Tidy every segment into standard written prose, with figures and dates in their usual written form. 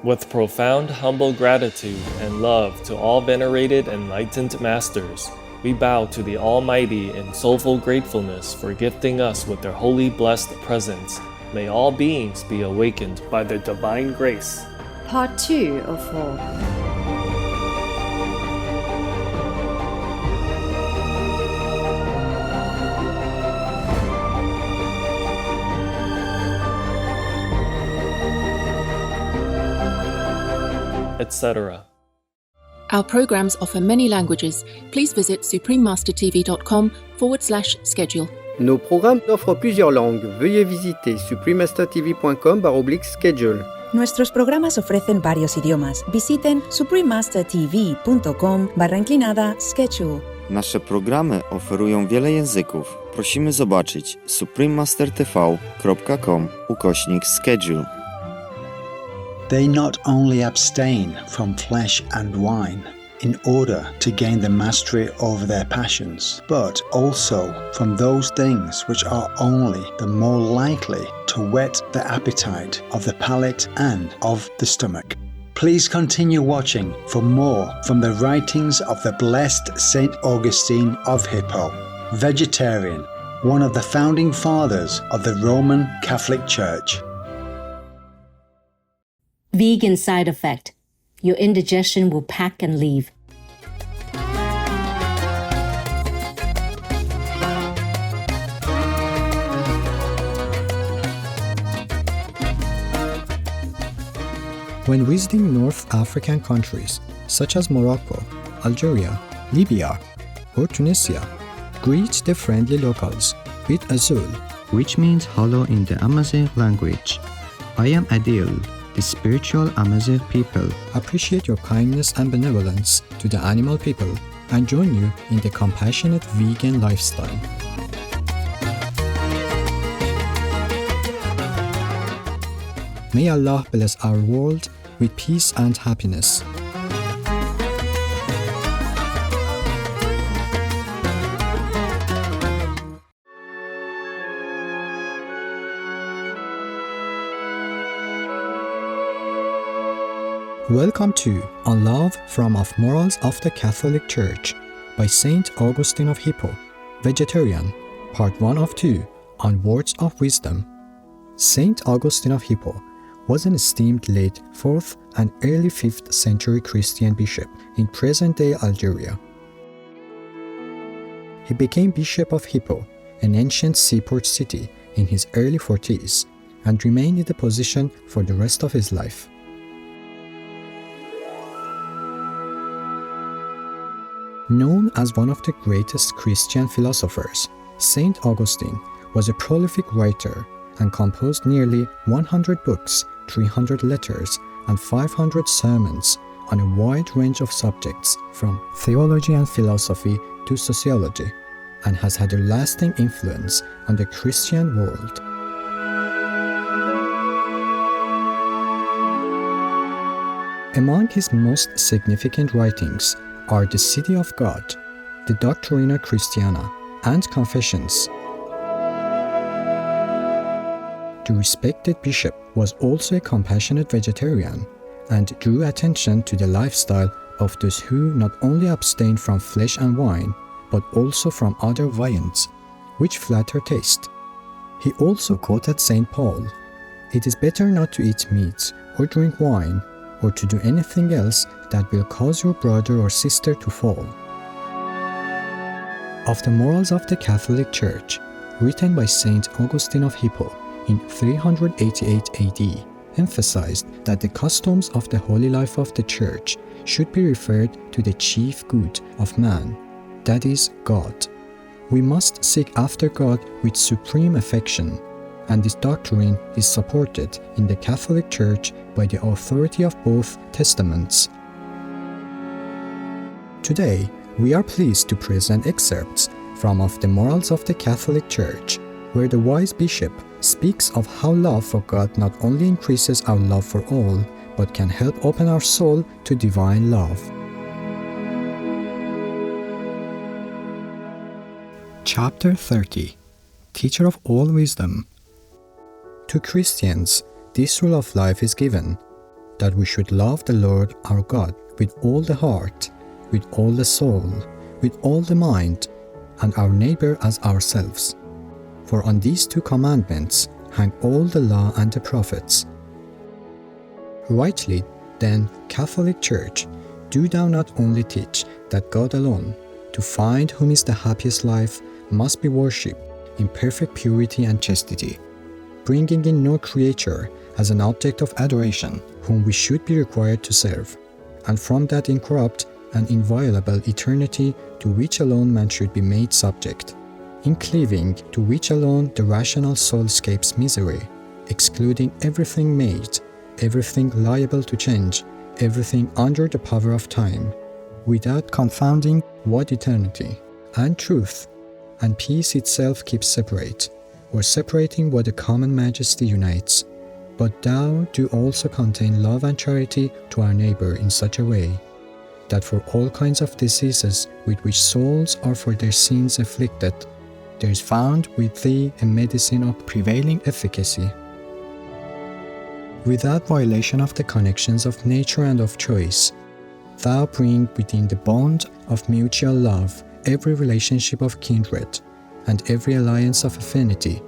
With profound humble gratitude and love to all venerated enlightened masters, we bow to the Almighty in soulful gratefulness for gifting us with their holy blessed presence. May all beings be awakened by their divine grace. Part 2 of 4. Etc. Our programs offer many languages. Please visit suprememastertv.com/schedule. Nos programmes offrent plusieurs langues. Veuillez visiter suprememastertv.com/schedule. Nuestros programas ofrecen varios idiomas. Visiten suprememastertv.com/schedule. Nasze programy oferują wiele języków. Prosimy zobaczyć suprememastertv.com/schedule. They not only abstain from flesh and wine in order to gain the mastery over their passions, but also from those things which are only the more likely to whet the appetite of the palate and of the stomach. Please continue watching for more from the writings of the blessed Saint Augustine of Hippo, vegetarian, one of the founding fathers of the Roman Catholic Church. Vegan side effect. Your indigestion will pack and leave. When visiting North African countries such as Morocco, Algeria, Libya, or Tunisia, greet the friendly locals with Azul, which means hello in the Amazigh language. I am Adil. The spiritual Amazigh people appreciate your kindness and benevolence to the animal people and join you in the compassionate vegan lifestyle. May Allah bless our world with peace and happiness. Welcome to On Love from Of Morals of the Catholic Church by Saint Augustine of Hippo, Vegetarian, Part 1 of 2 on Words of Wisdom. Saint Augustine of Hippo was an esteemed late 4th and early 5th century Christian bishop in present-day Algeria. He became Bishop of Hippo, an ancient seaport city, in his early 40s and remained in the position for the rest of his life. Known as one of the greatest Christian philosophers, Saint Augustine was a prolific writer and composed nearly 100 books, 300 letters, and 500 sermons on a wide range of subjects from theology and philosophy to sociology, and has had a lasting influence on the Christian world. Among his most significant writings are The City of God, the Doctrina Christiana, and Confessions. The respected bishop was also a compassionate vegetarian and drew attention to the lifestyle of those who not only abstained from flesh and wine, but also from other viands, which flatter taste. He also quoted St. Paul, "It is better not to eat meat or drink wine, or to do anything else that will cause your brother or sister to fall." Of the Morals of the Catholic Church, written by Saint Augustine of Hippo in 388 AD, emphasized that the customs of the holy life of the Church should be referred to the chief good of man, that is, God. We must seek after God with supreme affection, and this doctrine is supported in the Catholic Church by the authority of both testaments. Today, we are pleased to present excerpts from Of the Morals of the Catholic Church, where the wise bishop speaks of how love for God not only increases our love for all, but can help open our soul to divine love. Chapter 30. Teacher of all wisdom. To Christians, this rule of life is given: that we should love the Lord our God with all the heart, with all the soul, with all the mind, and our neighbor as ourselves. For on these two commandments hang all the law and the prophets. Rightly, then, Catholic Church, do thou not only teach that God alone, to find whom is the happiest life, must be worshipped in perfect purity and chastity, bringing in no creature as an object of adoration, whom we should be required to serve, and from that incorrupt and inviolable eternity to which alone man should be made subject, in cleaving to which alone the rational soul escapes misery, excluding everything made, everything liable to change, everything under the power of time, without confounding what eternity and truth and peace itself keeps separate, or separating what the common majesty unites. But thou do also contain love and charity to our neighbor in such a way, that for all kinds of diseases with which souls are for their sins afflicted, there is found with thee a medicine of prevailing efficacy. Without violation of the connections of nature and of choice, thou bring within the bond of mutual love every relationship of kindred and every alliance of affinity.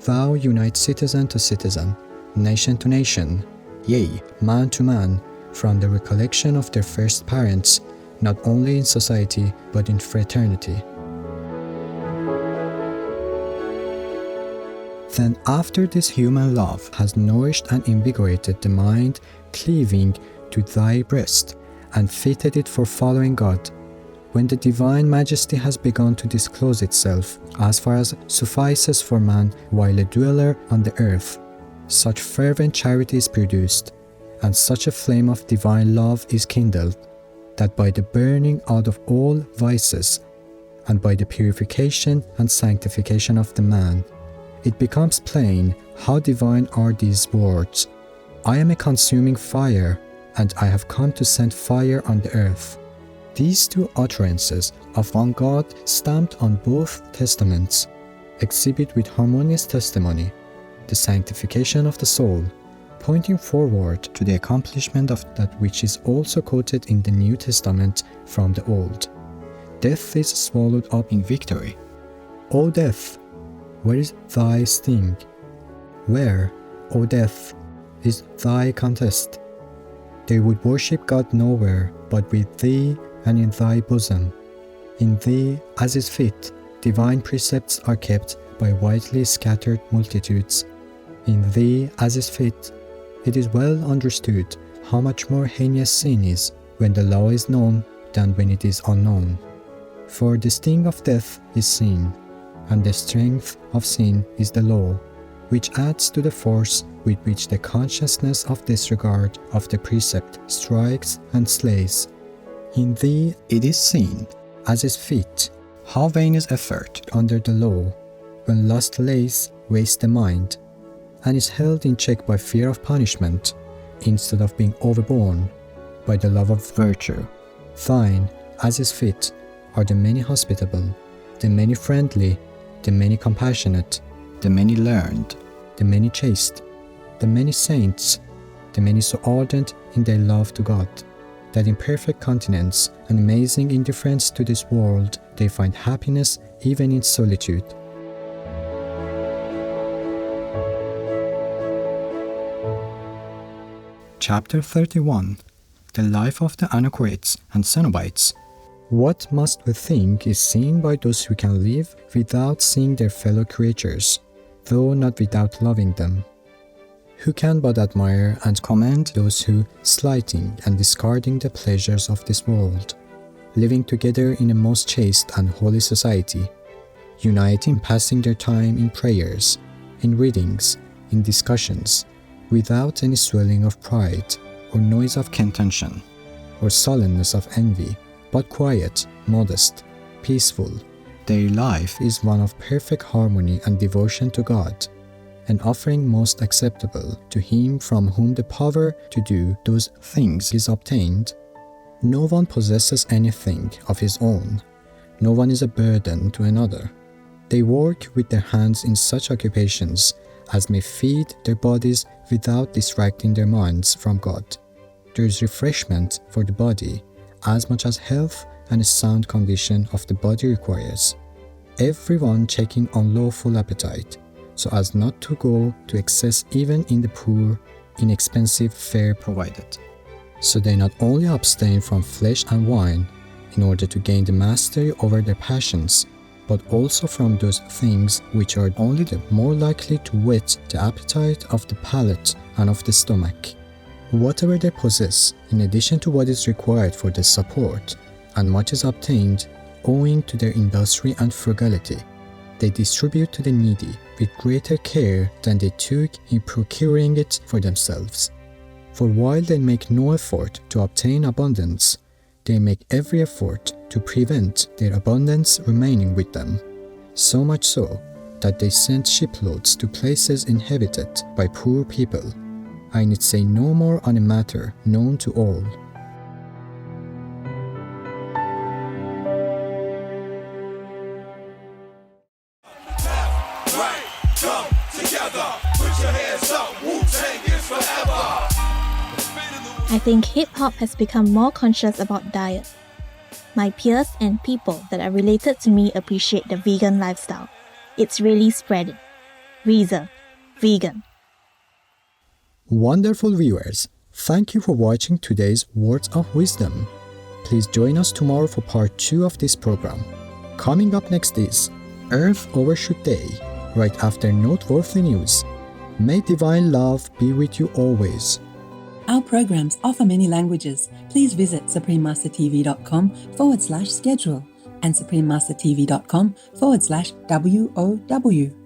Thou unite citizen to citizen, nation to nation, yea, man to man, from the recollection of their first parents, not only in society but in fraternity. Then after this human love has nourished and invigorated the mind, cleaving to thy breast, and fitted it for following God, when the divine majesty has begun to disclose itself, as far as suffices for man while a dweller on the earth, such fervent charity is produced, and such a flame of divine love is kindled, that by the burning out of all vices, and by the purification and sanctification of the man, it becomes plain how divine are these words, I am a consuming fire, and I have come to send fire on the earth. These two utterances of one God, stamped on both testaments, exhibit with harmonious testimony the sanctification of the soul, pointing forward to the accomplishment of that which is also quoted in the New Testament from the Old. Death is swallowed up in victory. O death, where is thy sting? Where, O death, is thy contest? They would worship God nowhere but with thee and in thy bosom. In thee, as is fit, divine precepts are kept by widely scattered multitudes. In thee, as is fit, it is well understood how much more heinous sin is when the law is known than when it is unknown. For the sting of death is sin, and the strength of sin is the law, which adds to the force with which the consciousness of disregard of the precept strikes and slays. In thee it is seen, as is fit, how vain is effort under the law, when lust lays waste the mind, and is held in check by fear of punishment, instead of being overborne by the love of virtue. Thine, as is fit, are the many hospitable, the many friendly, the many compassionate, the many learned, the many chaste, the many saints, the many so ardent in their love to God, that in perfect continence and amazing indifference to this world they find happiness even in solitude. Chapter 31. The life of the Anachoretes and Cenobites. What must we think is seen by those who can live without seeing their fellow creatures, though not without loving them? Who can but admire and commend those who, slighting and discarding the pleasures of this world, living together in a most chaste and holy society, unite in passing their time in prayers, in readings, in discussions, without any swelling of pride, or noise of contention, or sullenness of envy, but quiet, modest, peaceful. Their life is one of perfect harmony and devotion to God, an offering most acceptable to Him from whom the power to do those things is obtained. No one possesses anything of his own. No one is a burden to another. They work with their hands in such occupations as may feed their bodies without distracting their minds from God. there is refreshment for the body as much as health and a sound condition of the body requires. Everyone checking on lawful appetite, so as not to go to excess even in the poor, inexpensive fare provided. So they not only abstain from flesh and wine in order to gain the mastery over their passions, but also from those things which are only the more likely to whet the appetite of the palate and of the stomach. Whatever they possess, in addition to what is required for their support, and much is obtained owing to their industry and frugality, they distribute to the needy with greater care than they took in procuring it for themselves. For while they make no effort to obtain abundance, they make every effort to prevent their abundance remaining with them, so much so that they send shiploads to places inhabited by poor people. I need say no more on a matter known to all. I think hip-hop has become more conscious about diet. My peers and people that are related to me appreciate the vegan lifestyle. It's really spreading. Reason, vegan. Wonderful viewers, thank you for watching today's Words of Wisdom. Please join us tomorrow for part 2 of this program. Coming up next is Earth Overshoot Day, right after noteworthy news. May divine love be with you always. Our programs offer many languages. Please visit suprememastertv.com/schedule and suprememastertv.com/WOW.